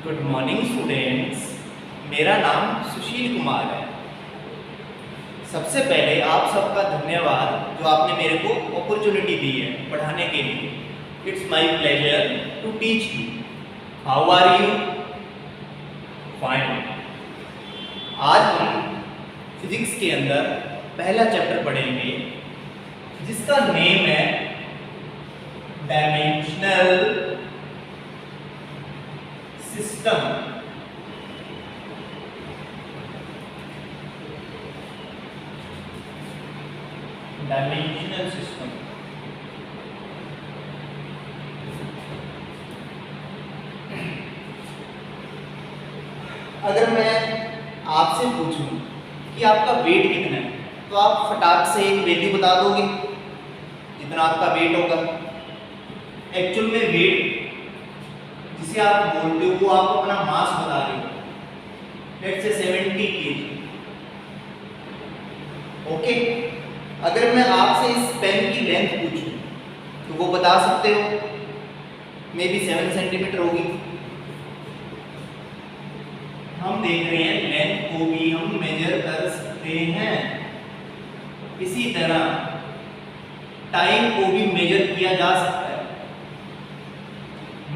Good morning students. मेरा नाम सुशील कुमार है। सबसे पहले आप सबका धन्यवाद जो आपने मेरे को अपॉर्चुनिटी दी है पढ़ाने के लिए। It's my pleasure to teach you. How are you? Fine. आज हम फिजिक्स के अंदर पहला चैप्टर पढ़ेंगे जिसका नेम है डायमेंशनल सिस्टम। Dimensional system. अगर मैं आपसे पूछूं कि आपका वेट कितना है तो आप फटाक से एक वैल्यू बता दोगे जितना आपका वेट होगा। एक्चुअल में वेट जिसे आप बोलते हो वो आप अपना मास बता रहे हो। Let's say 70 kg। ओके। अगर मैं आपसे इस पेन की लेंथ पूछूं तो वो बता सकते हो? मे बी 7 सेंटीमीटर होगी। हम देख रहे हैं लेंथ को भी हम मेजर कर सकते हैं। इसी तरह टाइम को भी मेजर किया जा सकता है।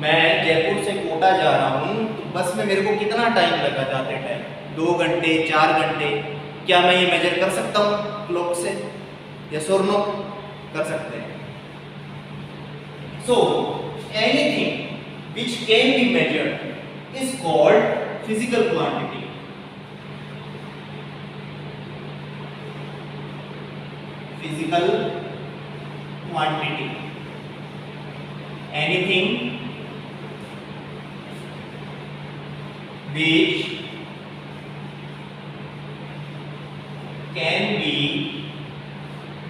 मैं जयपुर से कोटा जा रहा हूँ तो बस में मेरे को कितना टाइम लगा जाते टाइम? 2 घंटे 4 घंटे। क्या मैं ये मेजर कर सकता हूँ क्लॉक से? यस और नो? कर सकते हैं। So anything which can be measured is called physical quantity. Physical quantity. Anything which can be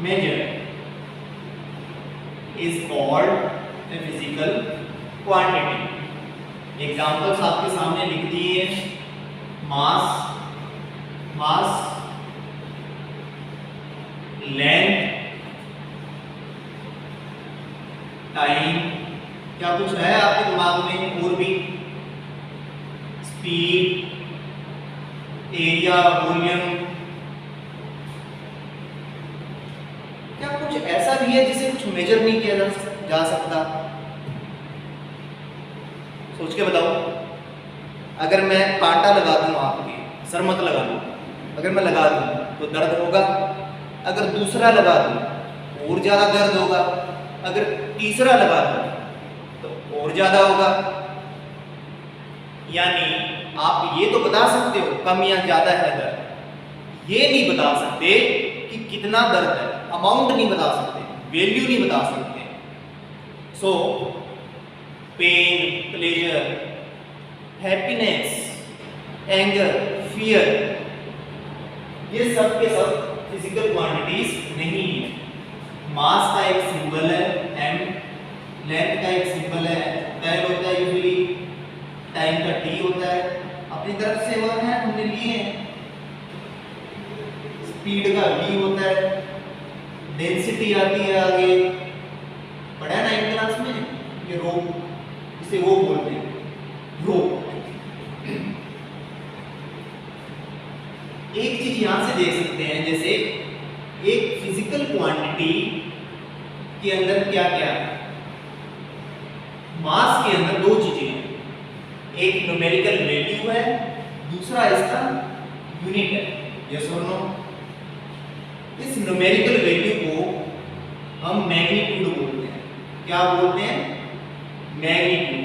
measured is called a physical quantity. Examples आपके सामने लिख दिए हैं। मास, लेंथ, टाइम। क्या कुछ है आपके दिमाग में और भी? Speed, area, volume. क्या कुछ ऐसा भी है जिसे कुछ मेजर नहीं किया जा सकता? सोच के बताओ। अगर मैं कांटा लगा दूं आपके, सर मत लगा दूं, अगर मैं लगा दूं तो दर्द होगा। अगर दूसरा लगा दूं और ज्यादा दर्द होगा। अगर तीसरा लगा दूं तो और ज्यादा होगा। यानी आप ये तो बता सकते हो कम या ज्यादा है दर्द, ये नहीं बता सकते कि कितना दर्द है। अमाउंट नहीं बता सकते, वैल्यू नहीं बता सकते। So pain, pleasure, happiness, anger, fear, ये सब के सब फिजिकल क्वांटिटीज नहीं है। मास का एक सिंबल है m, लेंथ का एक सिंबल है l होता है यूजुअली, टाइम का t होता है। अपनी तरफ से वो है हमने लिए हैं। स्पीड का v होता है। डेंसिटी आती है आगे, पढ़ा है 9th क्लास में, ये रो, इसे वो बोलते हैं रो। एक चीज यहां से देख सकते हैं, जैसे एक फिजिकल क्वांटिटी के अंदर क्या क्या है? मास के अंदर दो चीजें हैं। एक न्यूमेरिकल वैल्यू है, दूसरा इसका यूनिट है। यस और नो? इस न्यूमेरिकल वैल्यू को हम मैग्नीट्यूड बोलते हैं। क्या बोलते हैं? मैग्नीट्यूड।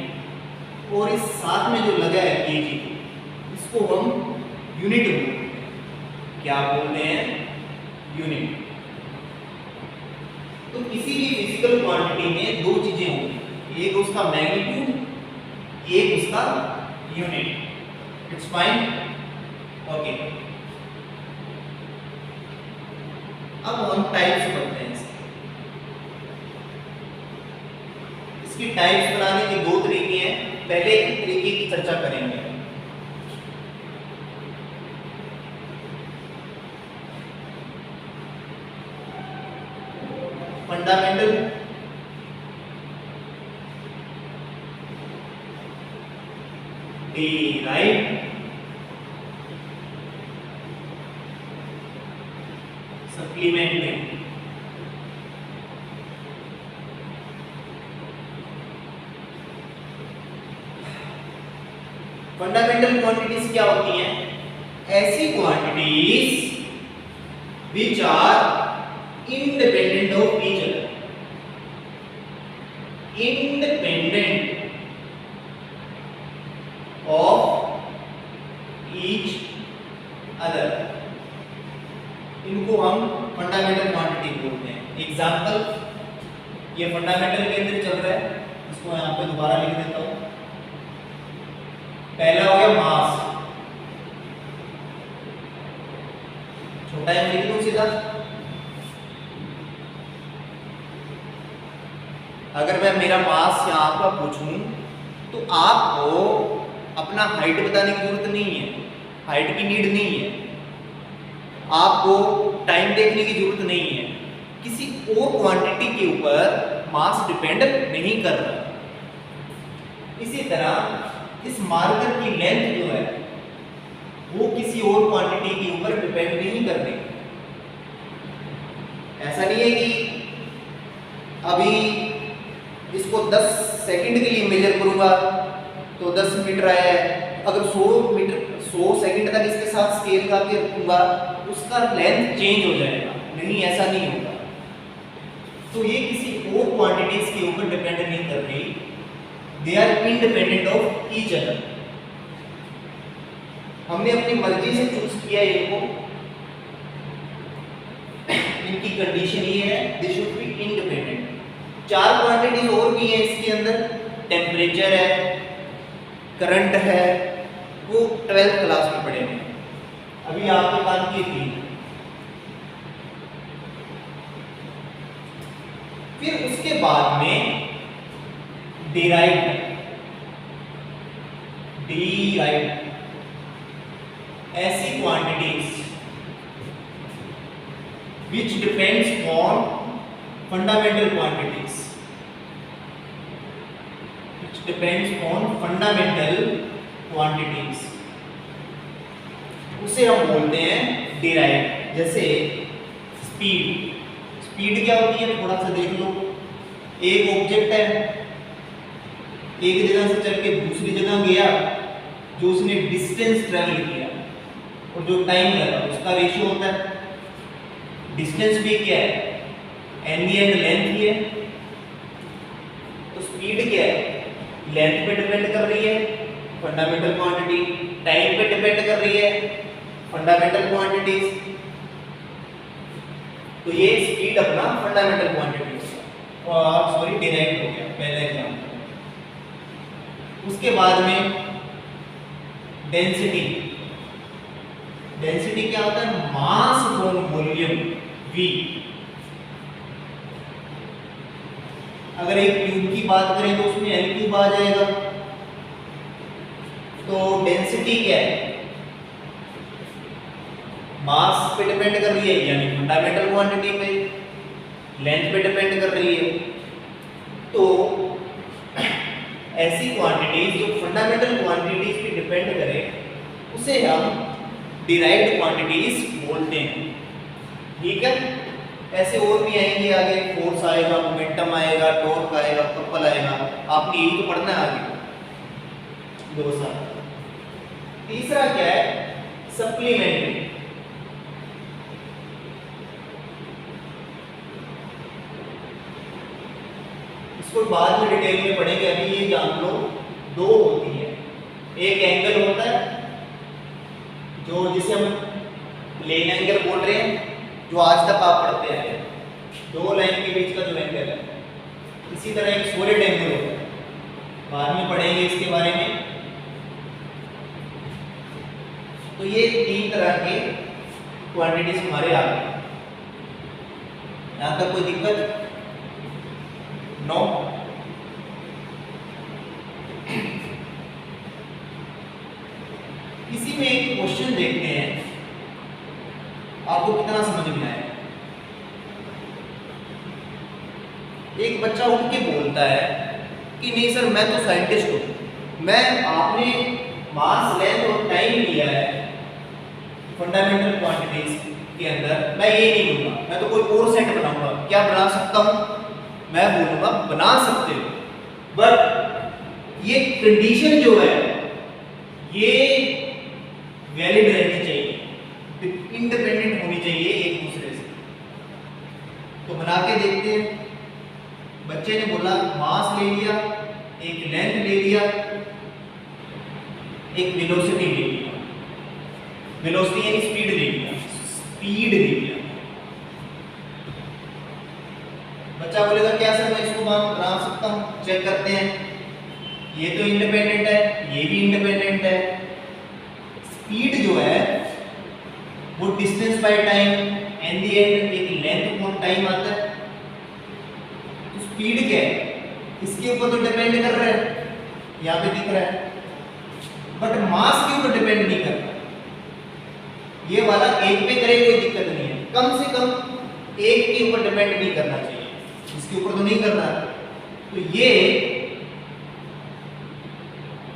और इस साथ में जो लगा है केजी, इसको हम यूनिट बोलते हैं। क्या बोलते हैं? यूनिट। तो किसी भी फिजिकल क्वांटिटी में दो चीजें होंगी, एक उसका मैग्नीट्यूड, एक उसका यूनिट। It's fine? ओके। अब हम टाइप्स पढ़ते हैं। इसकी टाइप्स बनाने के दो तरीके हैं। पहले एक तरीके की चर्चा करेंगे। Fundamental, derived supplement fundamental quantities क्या होती हैं? ऐसी quantities which are independent of each other, independent of each other, इनको हम फंडामेंटल क्वांटिटी बोलते हैं। एग्जाम्पल, ये फंडामेंटल के अंदर चल रहा है, इसको यहाँ पे दोबारा लिख देता हूँ। पहला हो गया मास, छोटा एम लिख दूं सीधा। अगर मैं मेरा मास यहाँ का पूछूं तो आपको अपना हाइट बताने की जरूरत नहीं है, हाइट की नीड नहीं है, आपको टाइम देखने की जरूरत नहीं है, किसी और क्वांटिटी के ऊपर मास डिपेंड नहीं कर रहा। इसी तरह इस मार्कर की लेंथ जो है वो किसी और क्वांटिटी के ऊपर डिपेंड नहीं कर रही। ऐसा नहीं है कि अभी इसको 10 सेकंड के लिए मेजर करूंगा तो 10 मीटर आया है, अगर 100 सेकंड तक इसके साथ स्केल का के रखूंगा उसका लेंथ चेंज हो जाएगा। नहीं, ऐसा नहीं होगा। तो ये किसी और क्वांटिटीज के ऊपर डिपेंड नहीं कर रही, they are independent of each other. हमने अपनी मर्जी से चूज किया इनको, इनकी कंडीशन ये है, they should be independent. 4 quantities और भी हैं इसके अंदर, टेम्परेचर है, करंट है, वो 12th क्लास में पढ़े हैं, अभी आपके काम की 3। फिर उसके बाद में डिराइव्ड ऐसी quantities which depends on fundamental quantities, which depends on fundamental quantities, उसे हम बोलते हैं डिराइव। जैसे स्पीड, स्पीड क्या होती है थोड़ा सा देख लो। एक ऑब्जेक्ट है, एक जगह से चल के दूसरी जगह गया, जो उसने डिस्टेंस ट्रेवल किया और जो टाइम लगा उसका रेशियो होता है। डिस्टेंस भी क्या है, एन एंड लेंथ ही है। तो स्पीड क्या है, लेंथ पे डिपेंड कर रही है फंडामेंटल क्वांटिटी, टाइम पे डिपेंड कर रही है फंडामेंटल क्वांटिटीज। तो ये स्पीड अपना फंडामेंटल क्वांटिटी और सॉरी डिराइव्ड हो गया पहला एग्जांपल। उसके बाद में डेंसिटी, डेंसिटी क्या होता है, मास अपॉन वॉल्यूम V। अगर एक क्यूब की बात करें तो उसमें L क्यूब आ जाएगा। तो डेंसिटी क्या है, मास पे डिपेंड कर रही है यानी फंडामेंटल क्वांटिटी पे, लेंथ पे डिपेंड कर रही है। तो ऐसी क्वांटिटीज जो फंडामेंटल क्वांटिटीज पे डिपेंड करें उसे हम डिराइव्ड क्वांटिटीज बोलते हैं। ठीक है, ऐसे और भी आएंगे आगे, फोर्स आएगा, मोमेंटम आएगा, टॉर्क आएगा, कपल आएगा, आपने यही तो पढ़ना है आगे 2 साल। तीसरा क्या है, सप्लीमेंट्री। इसको बाद में डिटेल में पढ़ेंगे, अभी ये जान लो 2 होती है। एक एंगल होता है जो जिसे हम प्लेन एंगल बोल रहे हैं, जो आज तक आप पढ़ते हैं, 2 लाइन के बीच का जो एंगल है। इसी तरह एक सॉलिड एंगल होता है, बाद में पढ़ेंगे इसके बारे में। तो ये 3 तरह के क्वांटिटीज हमारे आ गए। यहां तक कोई दिक्कत? नो। इसी में एक क्वेश्चन देखते हैं, आपको कितना समझ में आया। एक बच्चा उठ के बोलता है कि नहीं सर मैं तो साइंटिस्ट हूं, मैं आपने मास, लेंथ और टाइम लिया है फंडामेंटल क्वांटिटीज के अंदर, मैं ये नहीं लूंगा, मैं तो कोई और सेट बनाऊंगा। क्या बना सकता हूं? मैं बोलूंगा बना सकते हो, बट ये कंडीशन जो है ये वैलिड रहनी चाहिए, इंडिपेंडेंट होनी चाहिए एक दूसरे से। तो बना के देखते हैं। बच्चे ने बोला मास ले लिया, एक लेंथ ले लिया, एक वेलोसिटी ले लिया, वेलोसिटी यानी स्पीड ले लिया, स्पीड ले लिया। बच्चा बोलेगा क्या सर मैं इसको बना सकता हूं? चेक करते हैं। ये तो इंडिपेंडेंट है, ये भी इंडिपेंडेंट है। स्पीड जो है वो distance by time, and the end एक लेंथ अपॉन टाइम आता है। तो स्पीड क्या है? इसके ऊपर तो डिपेंड कर रहा है, यहाँ पे दिख रहा है, बट मास के ऊपर डिपेंड नहीं करता। ये वाला एक पे करे कोई दिक्कत नहीं है, कम से कम एक के ऊपर डिपेंड नहीं करना चाहिए, इसके ऊपर तो नहीं करना। तो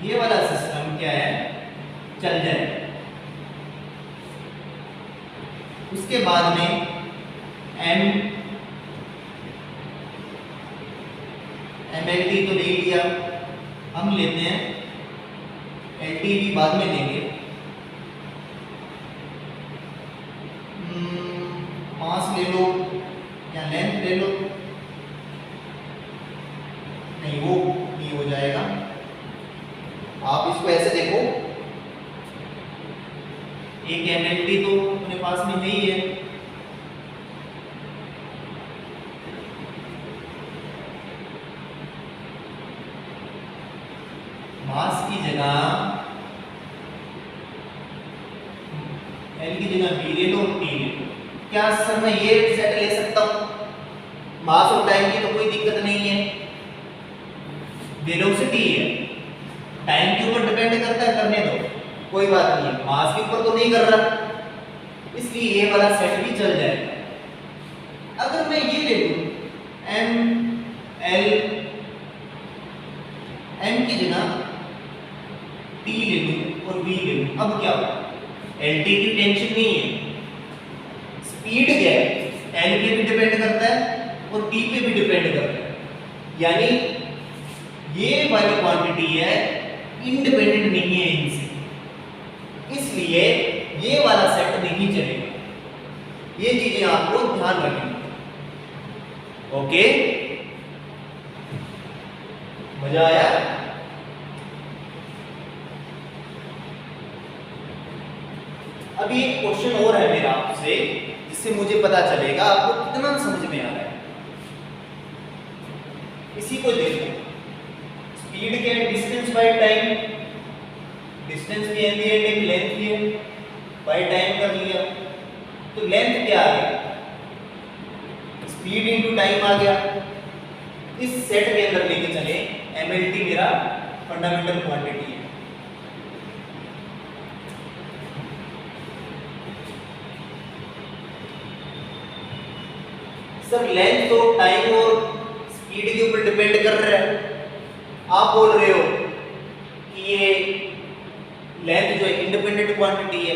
ये वाला सिस्टम क्या है, चल जाए। उसके बाद में MLT तो ले लिया, हम लेते हैं LT भी बाद में लेंगे। मास ले लो या लेंथ ले लो, नहीं वो नहीं हो जाएगा। आप इसको ऐसे देखो, एक MLT तो अपने पास में नहीं है, मास की जगह L की जगह B ले लो, T ले लो। क्या सर मैं ये सेट ले सकता हूं? मास और टाइम की तो कोई दिक्कत नहीं है, वेलोसिटी है, टाइम के ऊपर डिपेंड करता है, करने दो, कोई बात नहीं है, मास के ऊपर तो नहीं कर रहा, इसलिए ये वाला सेट भी चल जाएगा। अगर मैं ये ले लूं M की जगह T ले लूं और V ले लूं, अब क्या होगा? LT की टेंशन नहीं है, स्पीड क्या है, L पे भी डिपेंड करता है और T पे भी डिपेंड करता है, यानी ये वाली क्वांटिटी है इंडिपेंडेंट नहीं है इनसे, इसलिए ये वाला सेट नहीं चलेगा। ये चीजें आपको ध्यान रखनी। ओके, मजा आया? अभी एक क्वेश्चन और है मेरा आपसे, जिससे मुझे पता चलेगा आपको कितना समझ में आ रहा है। इसी को देखो, स्पीड के डिस्टेंस बाय टाइम, डिस्टेंस भी एंड एक लेंथ भी है, बाय टाइम कर लिया, तो लेंथ क्या आ गया? स्पीड इनटू टाइम आ गया। इस सेट के अंदर लेके चले, MLT मेरा फंडामेंटल क्वांटिटी है। सर लेंथ तो टाइम और स्पीड के ऊपर डिपेंड कर रहा है, आप बोल रहे हो कि ये लेंथ जो है इंडिपेंडेंट क्वांटिटी है,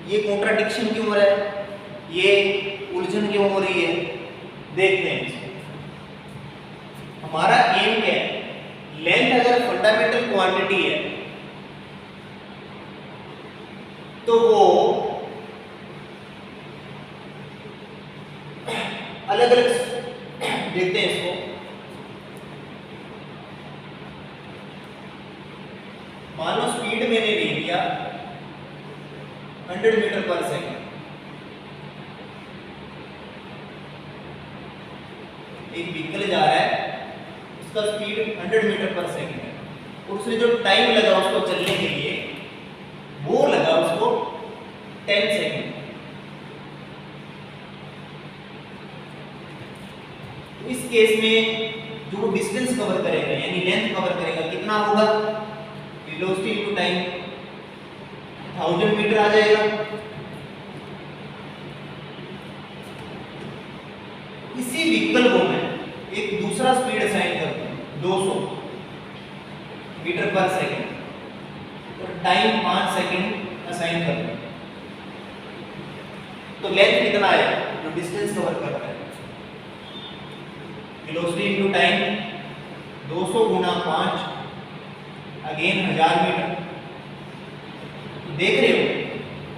ये कॉन्ट्राडिक्शन क्यों हो रहा है, ये उलझन क्यों हो रही है? देखते हैं इसको। हमारा एम क्या है? लेंथ अगर फंडामेंटल क्वांटिटी है तो वो अलग अलग, देखते हैं इसको, मान लो स्पीड मैंने ले लिया 100 मीटर पर सेकंड, एक व्हीकल जा रहा है, उसका स्पीड 100 मीटर पर सेकंड है, और उसने जो टाइम लगा उसको चलने के लिए वो लगा उसको 10 सेकंड। इस केस में जो डिस्टेंस कवर करेगा यानी लेंथ कवर करेगा कितना होगा? वेलोसिटी इनटू टाइम 1000 मीटर आ जाएगा। इसी व्हीकल को मैं एक दूसरा स्पीड असाइन करता हूं 200 मीटर पर सेकंड, और टाइम 5 सेकंड असाइन कर दो, तो लेंथ कितना है जो डिस्टेंस कवर कर रहा है, वेलोसिटी इनटू टाइम 200 गुना 5 अगेन 1000 मीटर। देख रहे हो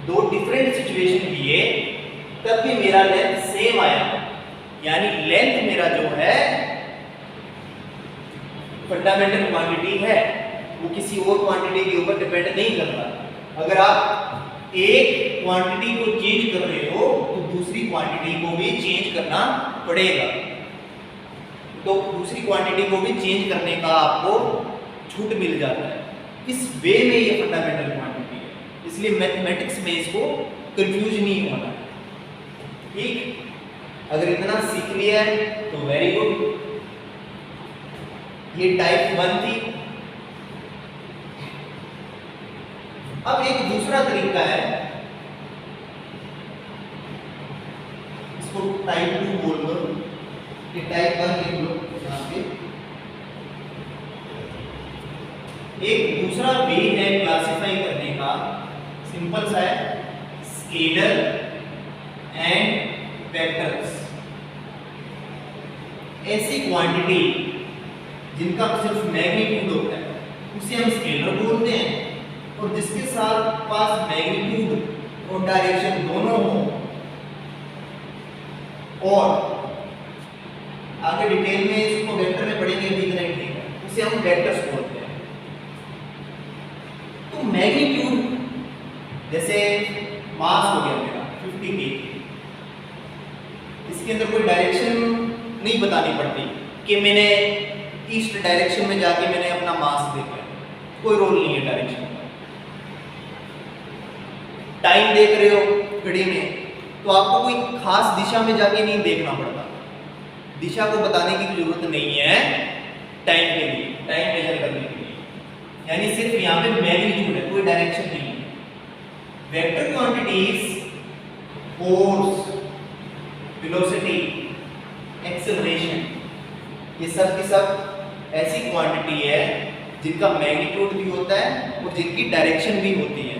दो डिफरेंट सिचुएशन लिए तब भी मेरा लेंथ सेम आया, यानी लेंथ मेरा जो है फंडामेंटल क्वांटिटी है, वो किसी और क्वांटिटी के ऊपर डिपेंड नहीं कर रहा। अगर आप एक क्वांटिटी को चेंज कर रहे हो तो दूसरी क्वांटिटी को भी चेंज करना पड़ेगा, तो दूसरी क्वांटिटी को भी चेंज करने का आपको छूट मिल जाता है। इस वे में ये फंडामेंटल क्वांटिटी है, इसलिए मैथमेटिक्स में इसको कंफ्यूज नहीं होना। ठीक, अगर इतना सीख लिया है तो वेरी गुड। ये टाइप 1 थी। अब एक दूसरा तरीका है, इसको टाइप 2 बोल दो, ये टाइप 1 लिख लो यहाँ पे। एक दूसरा वे है क्लासिफाई करने का, सिंपल सा है, स्केलर एंड वेक्टर्स। ऐसी क्वांटिटी जिनका सिर्फ मैग्नीट्यूड होता है उसे हम स्केलर बोलते हैं, और जिसके साथ पास मैग्नीट्यूड और डायरेक्शन दोनों हो, और आगे डिटेल में इसको वेक्टर में पढ़ेंगे, अभी इतना ही ठीक है, उसे हम वेक्टर्स बोलते हैं। तो मैग्नीट्यूड जैसे मास हो गया मेरा 50 kg, इसके अंदर कोई डायरेक्शन नहीं बतानी पड़ती कि मैंने ईस्ट डायरेक्शन में जाके मैंने अपना मास देखा, कोई रोल नहीं है डायरेक्शन का। टाइम देख रहे हो घड़ी में, तो आपको कोई खास दिशा में जाके नहीं देखना पड़ता, दिशा को बताने की जरूरत नहीं है टाइम के लिए, टाइम मेजर करने के लिए, यानी सिर्फ यहाँ पे मैग्नीट्यूड है, कोई डायरेक्शन नहीं है। Vector quantities force, velocity, acceleration, ये सब की सब ऐसी क्वांटिटी है जिनका मैग्नीट्यूड भी होता है और जिनकी डायरेक्शन भी होती है।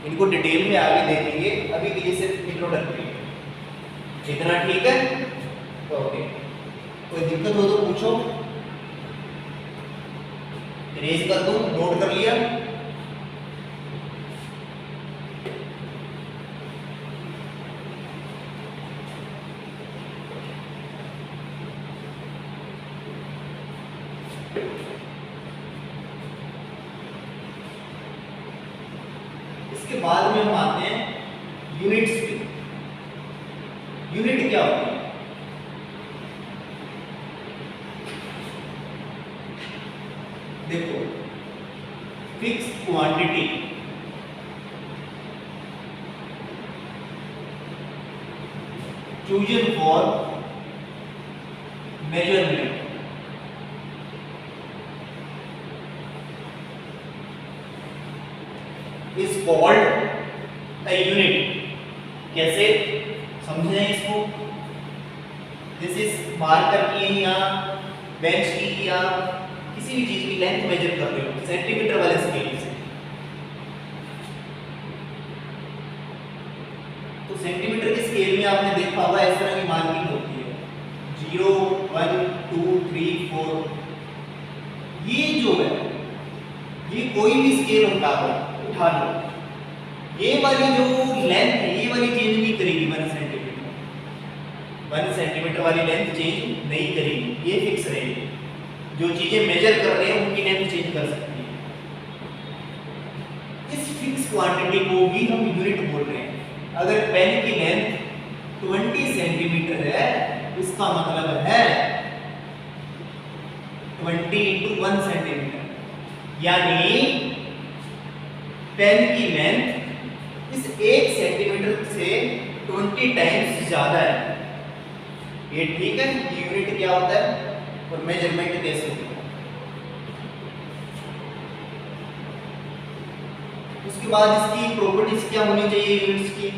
इनको डिटेल में आगे देखेंगे, अभी के लिए सिर्फ इंट्रोडक्टरी है। इतना ठीक है? ओके, कोई दिक्कत हो तो पूछो, इरेज कर दो, नोट कर लिया? इसके बाद में हम आते हैं यूनिट्स पे। यूनिट क्या होती है? देखो, fix quantity chosen for measurement is called a unit। कैसे समझें इसको? दिस इज मार्कर की या बेंच की या किसी भी चीज की लेंथ मेजर कर रहे हो सेंटीमीटर वाले स्केल से, तो सेंटीमीटर के स्केल में आपने देखा होगा इस तरह की मार्किंग होती है, 0 1 2 3 4। ये जो है, ये कोई भी स्केल उठा लो, ये वाली जो लेंथ है ये वाली चेंज नहीं करेगी 1 सेंटीमीटर, 1 सेंटीमीटर वाली लेंथ चेंज नहीं करेगी, ये फिक्स रहेगी। जो चीजें मेजर कर रहे हैं उनकी लेंथ चेंज कर सकती है। इस फिक्स क्वांटिटी को भी हम यूनिट बोल रहे हैं। अगर पेन की लेंथ 20 सेंटीमीटर है, इसका मतलब है 20 × 1 सेंटीमीटर, यानी पेन की लेंथ इस 1 सेंटीमीटर से 20 टाइम्स ज्यादा है। ये ठीक है? यूनिट क्या होता है और मेजरमेंट कैसे होता है? उसके बाद इसकी प्रॉपर्टीज क्या होनी चाहिए यूनिट्स की?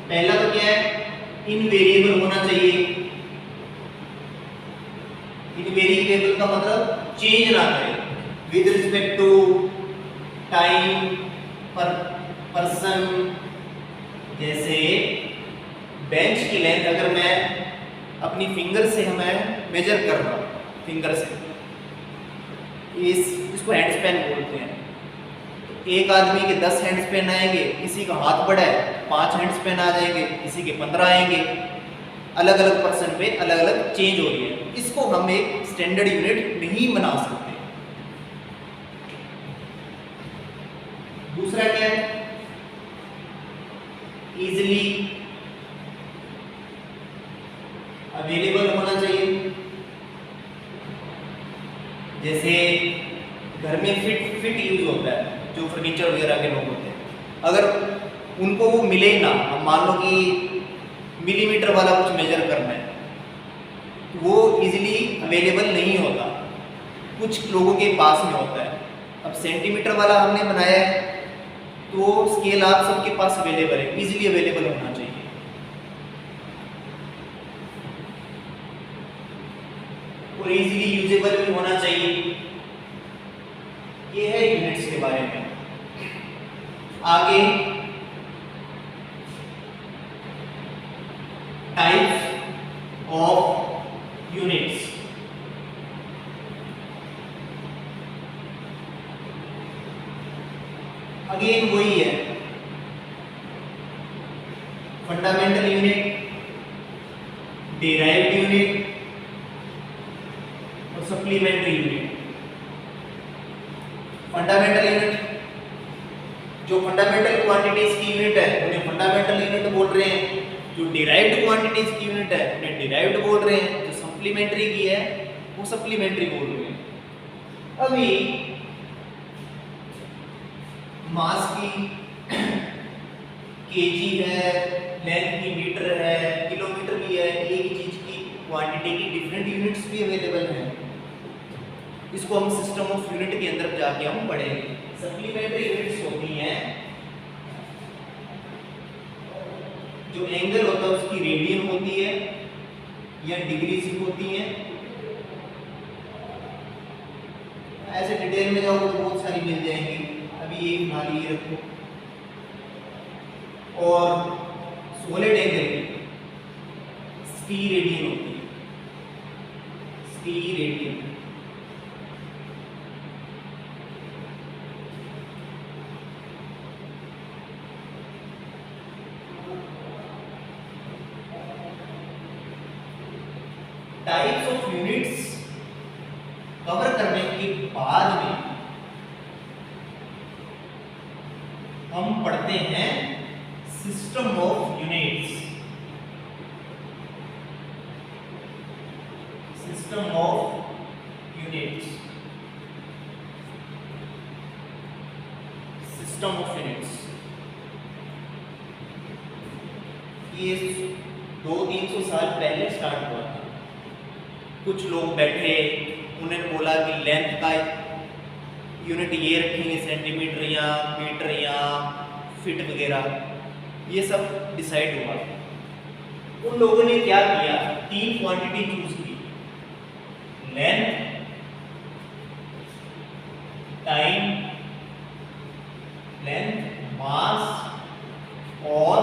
पहला तो क्या है, इनवेरिएबल होना चाहिए। इनवेरिएबल वेरिएबल का मतलब चेंज ना करे विद रिस्पेक्ट टू टाइम पर पर्सन। जैसे बेंच की लेंथ अगर मैं अपनी फिंगर से मैं मेजर कर रहा हूँ, फिंगर से, इसको हैंड स्पैन बोलते हैं। तो एक आदमी के 10 हैंड स्पैन आएंगे, किसी का हाथ बड़ा है 5 हैंड स्पैन आ जाएंगे, किसी के 15 आएंगे। अलग अलग पर्सन पे अलग अलग चेंज हो रही है। इसको हम एक स्टैंडर्ड यूनिट नहीं बना सकते। दूसरा क्या है, इजिली अवेलेबल होना चाहिए। जैसे घर में फिट यूज होता है, जो फर्नीचर वगैरह के लोग होते हैं, अगर उनको वो मिले ना, हम मान लो कि मिलीमीटर वाला कुछ मेजर करना है, वो इजीली अवेलेबल नहीं होता, कुछ लोगों के पास में होता है। अब सेंटीमीटर वाला हमने बनाया है तो स्केल आप सबके पास अवेलेबल है, इजीली अवेलेबल होना चाहिए। और इजीली यूजेबल भी होना चाहिए। ये है यूनिट्स के बारे में। आगे टाइप्स ऑफ यूनिट्स। अगेन वही है, फंडामेंटल यूनिट, डिराइव्ड यूनिट और सप्लीमेंट्री यूनिट। फंडामेंटल यूनिट, जो फंडामेंटल क्वांटिटीज की यूनिट है उन्हें फंडामेंटल यूनिट बोल रहे हैं, जो डिराइव्ड क्वांटिटीज की यूनिट है उन्हें डिराइव्ड बोल रहे हैं, जो सप्लीमेंट्री की है वो सप्लीमेंट्री बोल रहे हैं। अभी मास की केजी है, लेंथ की मीटर है, किलोमीटर भी है, एक ही चीज की क्वांटिटी की डिफरेंट यूनिट्स भी अवेलेबल हैं। इसको हम सिस्टम ऑफ यूनिट के अंदर जाके हम पढ़ेंगे। सप्लीमेंट्री यूनिट्स होती हैं, जो एंगल होता है उसकी रेडियन होती है या डिग्री से होती है। ऐसे डिटेल में जाओगे तो बहुत सारी मिल जाएंगी, अभी ये बना लिए रखो। और सॉलिड एंगल स्टी रेडियन होती है, स्टी radian. Types of units cover करने के बाद में हम पढ़ते हैं system of units. System of units, system of units. ये 200-300 साल पहले स्टार्ट हुआ था। कुछ लोग बैठे, उन्होंने बोला कि लेंथ का यूनिट ये रखेंगे, सेंटीमीटर या मीटर या फिट वगैरह, ये सब डिसाइड हुआ। उन लोगों ने क्या किया, 3 क्वांटिटी चूज की, लेंथ, टाइम, लेंथ, मास और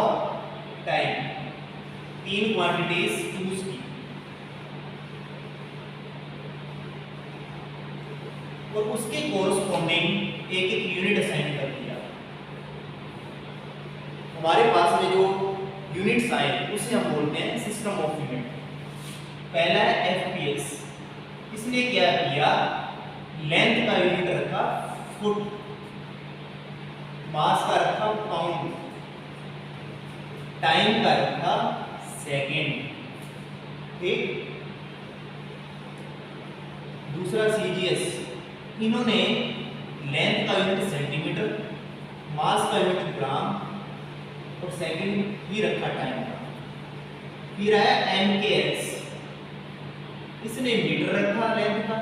टाइम, 3 क्वांटिटीज चूज की और उसके कोरस्पॉन्डिंग एक एक यूनिट असाइन कर दिया। हमारे पास में जो यूनिट्स आए उसे हम बोलते हैं सिस्टम ऑफ यूनिट। पहला है एफपीएस। इसने क्या किया, लेंथ का यूनिट रखा फुट, मास का रखा पाउंड, टाइम का रखा सेकेंड। ठीक। दूसरा सीजीएस, इन्होंने लेंथ का यूनिट सेंटीमीटर, मास का यूनिट ग्राम और सेकंड ही रखा टाइम का। फिर आया एमकेएस, इसने मीटर रखा लेंथ का,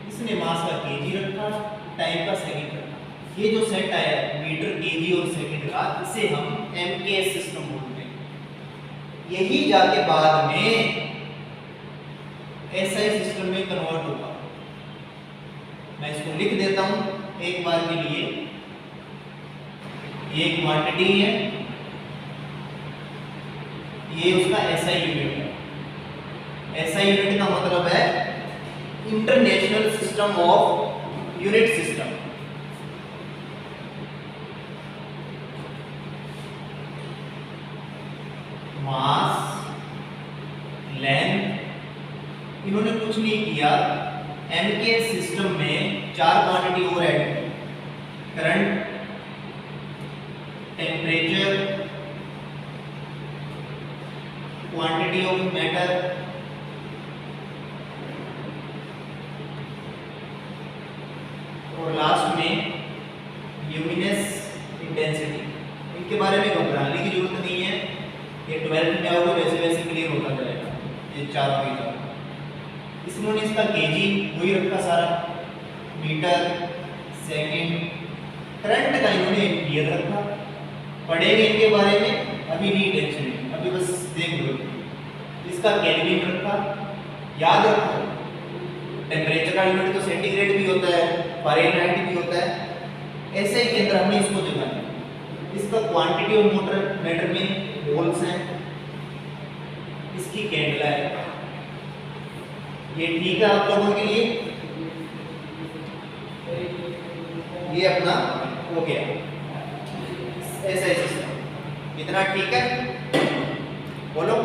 इसने मास का केजी रखा, टाइम का सेकंड रखा। ये जो सेट आया मीटर, केजी और सेकंड का, इसे हम एमकेएस सिस्टम बोलते हैं। यही जाके बाद में एसआई सिस्टम में कन्वर्ट होगा। मैं इसको लिख देता हूं एक बार के लिए। ये क्वांटिटी है, ये उसका एसआई यूनिट है। एसआई यूनिट का मतलब है international system of unit system. Mass, length, इन्होंने कुछ नहीं किया, एम के सिस्टम में 4 क्वांटिटी और ऐड की। Current, temperature, quantity of matter, और लास्ट में ल्यूमिनस इंटेंसिटी। इनके बारे में घबराने की जरूरत नहीं है, ये 12th में आओगे वैसे वैसे क्लियर होता जाएगा। ये 4 का इसमें इसका केजी वही रखा सारा, मीटर, सेकंड, करंट का इन्होंने एम्पियर रखा। पढ़ेंगे इनके बारे में, अभी नहीं टेंशन, अभी बस देख लो। इसका केल्विन रखा, याद रखो टेम्परेचर का यूनिट तो सेंटीग्रेड भी होता है, फ़ारेनहाइट भी होता है, ऐसे ही के अंदर हमने इसको जगाना। इसका क्वांटिटी ऑफ मैटर में मोल्स हैं, इसकी कैंडला है। ये ठीक है आप लोगों के लिए, ये अपना हो गया एसआई सिस्टम। इतना ठीक है, बोलो।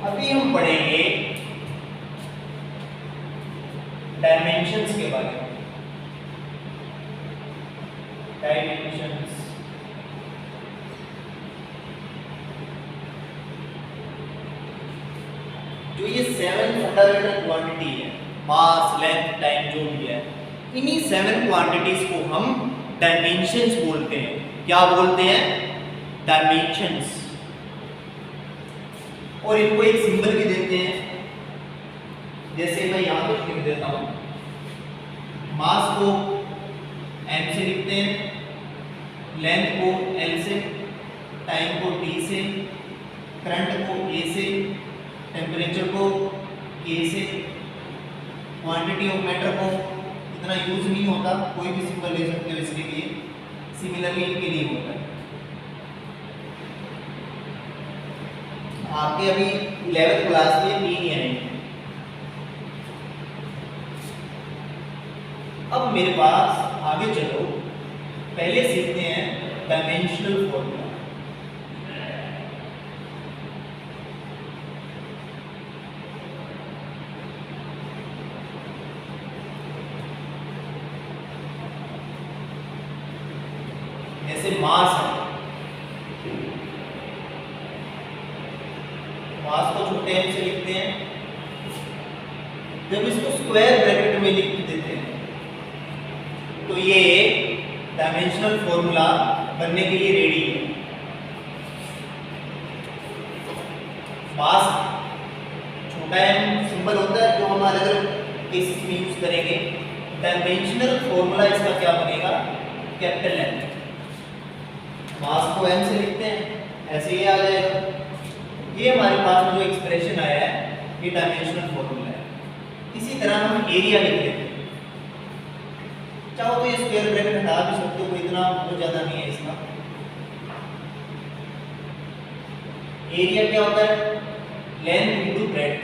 अभी हम पढ़ेंगे डायमेंशंस के बारे में। डायमेंशंस, जो ये 7 फंडामेंटल क्वांटिटी है, मास, लेंथ, टाइम, जो भी है, इन्हीं 7 क्वांटिटीज को हम डायमेंशंस बोलते हैं। क्या बोलते हैं? डायमेंशंस। और इनको एक सिंबल भी देते हैं, जैसे मैं यहां पर लिख देता हूं। मास को m से लिखते हैं, लेंथ को l से, टाइम को t से, करंट को a से, टेम्परेचर को k से, क्वांटिटी ऑफ मैटर को इतना यूज नहीं होता, कोई भी सिंबल ले सकते हो इसके लिए, सिमिलरली इनके लिए होता है। आपके अभी 11th क्लास में 3 ही आएंगे। अब मेरे पास आगे चलो, पहले सीखते हैं डायमेंशनल फॉर्मूला। जैसे मास है, मास को छोटे m से लिखते हैं। जब इसको स्क्वायर ब्रैकेट में लिख देते हैं तो ये डायमेंशनल फॉर्मूला बनने के लिए रेडी है। मास छोटा m सिंबल होता है, जो हम अलग अलग केसेस में यूज करेंगे। डायमेंशनल फॉर्मूला इसका क्या बनेगा? Capital M। मास को m से लिखते हैं, ऐसे ही आ जाएगा। ये हमारे पास जो एक्सप्रेशन आया है, ये डायमेंशनल फॉर्मूला है। इसी तरह हम एरिया लिख लेते हैं। चाहो तो ये स्क्वायर ब्रैकेट हटा भी सकते हो, कोई इतना बहुत ज्यादा नहीं है इसका। एरिया क्या होता है? Length into breadth.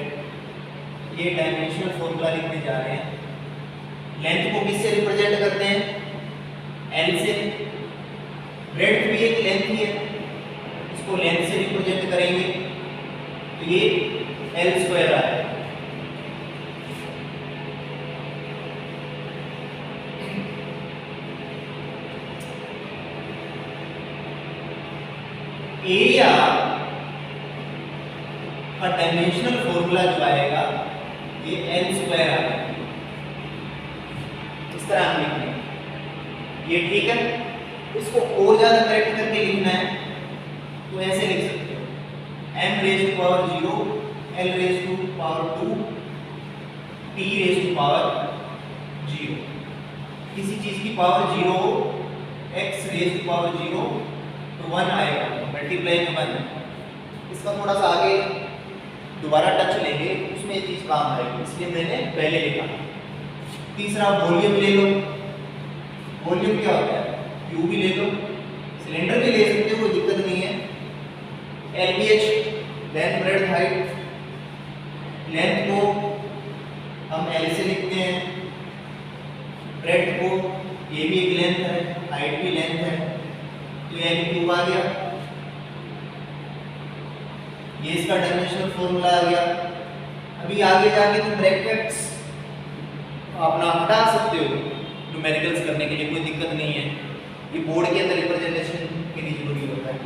ये डायमेंशनल फॉर्मूला लिखने जा रहे हैं। लेंथ को किससे रिप्रेजेंट करते हैं? L से। ब्रेड्थ भी एक लेंथ ही है, इसको लेंथ से रिप्रेजेंट करेंगे तो ये L स्क्वायर आएगा। एरिया का डायमेंशनल फॉर्मूला जो आएगा ये L स्क्वायर आएगा। इस तरह हम लिखेंगे ये ठीक है। इसको और ज्यादा करेक्ट करके लिखना है तो ऐसे लिख सकते हो, m raise to power 0 l raise to power 2 t raise to power 0। किसी चीज की पावर 0 हो, x रेज़ टू पावर 0 तो 1 आएगा, मल्टीप्लाई में 1। इसका थोड़ा सा आगे दोबारा टच लेंगे, उसमें ये चीज काम आएगी, इसलिए मैंने पहले लिखा। तीसरा वॉल्यूम ले लो। वॉल्यूम क्या होता है? क्यू भी ले लो, सिलेंडर भी ले सकते हो, कोई दिक्कत नहीं है। LBH length breadth height, length को हम L से लिखते हैं, ब्रेड्थ को, ये भी एक लेंथ है, हाइट भी लेंथ है, तो ये क्यूब आ गया। ये इसका डायमेंशनल फॉर्मूला आ गया। अभी आगे जाके तुम ब्रैकेट्स अपना हटा सकते हो न्यूमेरिकल्स करने के लिए, कोई दिक्कत नहीं है। ये बोर्ड के अंदर रिप्रेजेंटेशन के लिए जरूरी होता है।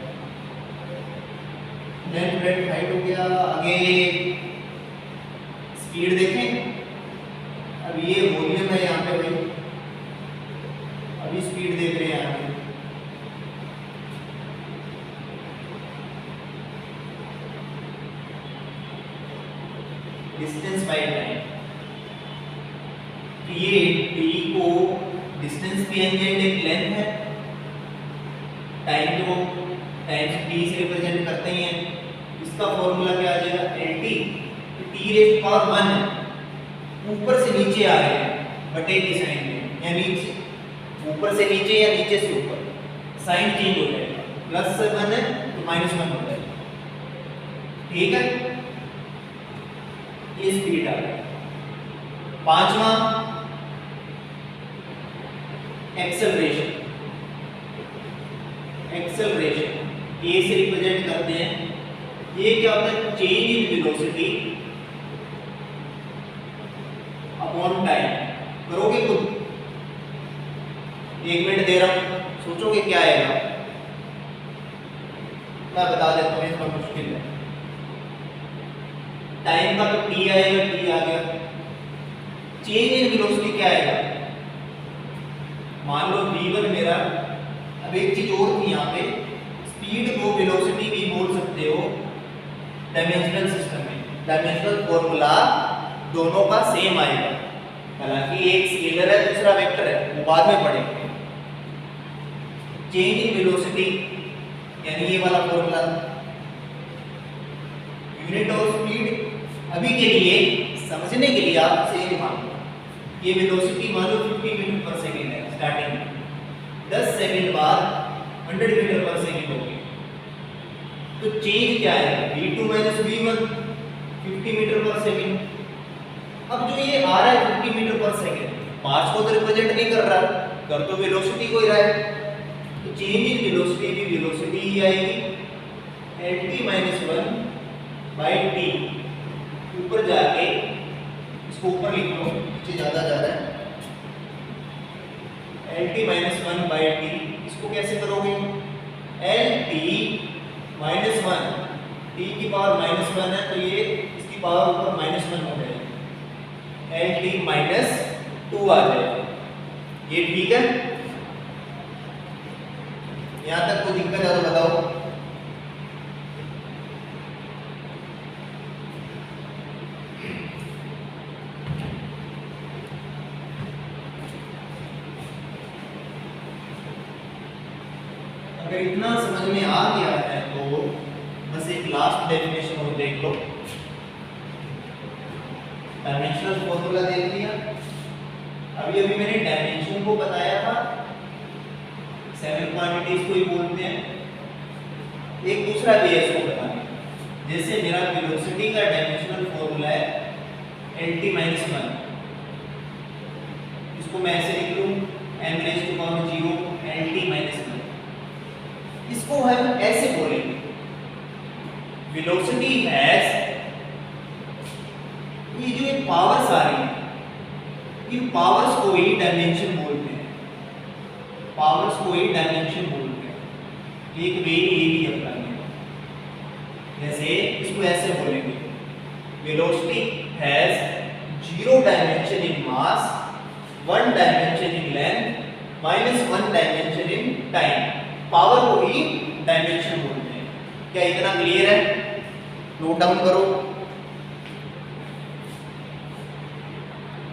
लेंथ ब्रेड्थ हाइट हो गया। आगे स्पीड देखें। अब ये वॉल्यूम है यहाँ पे भाई, अभी स्पीड देख रहे हैं यहाँ पे। डिस्टेंस बाय टाइम, ये t को डिस्टेंस भी एक लेंथ है, टाइम को टाइम से t से रिप्रेजेंट करते हैं। इसका फॉर्मूला क्या आ जाएगा? lt, t raise to power 1 है, ऊपर से नीचे आ रहे हैं बटे की साइन में, या नीचे ऊपर से नीचे या नीचे से ऊपर, साइन चेंज हो जाएगा, प्लस से 1 है तो माइनस 1 हो जाएगा। ठीक है, ये स्पीड आ गई। पांचवा एक्सेलरेशन। एक्सेलरेशन ए से रिप्रेजेंट करते हैं। ये क्या होता है? Change in velocity upon time. करोगे खुद, 1 मिनट दे रहा हूं, सोचोगे क्या आएगा? मैं बता देता हूं, इसमें मुश्किल है। टाइम का तो t आएगा, t आ गया। चेंज इन वेलोसिटी क्या आएगा? मान लो v1 मेरा, अब एक चीज और थी यहाँ पे, स्पीड को वेलोसिटी भी बोल सकते हो डायमेंशनल सिस्टम में। डायमेंशनल फॉर्मूला दोनों का सेम आएगा, हालांकि एक स्केलर है दूसरा वेक्टर है, वो बाद में पढ़ेंगे। चेंज इन वेलोसिटी यानी ये वाला फॉर्मूला, यूनिट ऑफ स्पीड। अभी के लिए समझने के लिए आप से मान लो ये वेलोसिटी मान लो 50 मीटर पर सेकंड है स्टार्टिंग में, 10 सेकंड बाद 100 मीटर पर सेकंड होगी, तो चेंज क्या है? v2 माइनस v1, 50 मीटर पर सेकंड। अब जो ये आ रहा है 50 मीटर पर सेकंड, मास को तो रिप्रेजेंट नहीं कर रहा, कर तो वेलोसिटी को ही रहा है, तो चेंज इन वेलोसिटी भी वेलोसिटी ही आएगी, lt माइनस 1 बाई टी। ऊपर जाके इसको ऊपर लिख लो, नीचे ज्यादा जा रहा है, lt माइनस 1 बाई टी। इसको कैसे करोगे? lt माइनस 1, t की पावर माइनस 1 है तो ये इसकी पावर ऊपर माइनस 1 हो जाएगी, lt माइनस 2 आ जाएगा। ये ठीक है? यहां तक कोई दिक्कत है तो बताओ। अगर इतना समझ में आ गया है तो बस एक लास्ट डेफिनेशन और देख लो। डायमेंशनल फॉर्मूला देख लिया। अभी अभी मैंने डायमेंशन को बताया था, 7 क्वांटिटीज को ही बोलते हैं। एक दूसरा भी है इसको बताने, जैसे मेरा वेलोसिटी का डायमेंशनल फॉर्मूला है lt माइनस 1, इसको मैं ऐसे लिख लूं m raise to power 0 lt minus 1। इसको हम ऐसे बोलेंगे, वेलोसिटी हैज, ये जो एक पावर्स आ रही है, इन पावर्स को ही डायमेंशन बोलते हैं, पावर्स को ही डायमेंशन बोलते हैं। एक वे ये भी अपनाएंगे, जैसे इसको ऐसे बोलेंगे, velocity has 0 dimension in mass, 1 dimension in length, -1 dimension in time, power को ही डायमेंशन बोलते हैं। क्या इतना क्लियर है? नोट डाउन करो।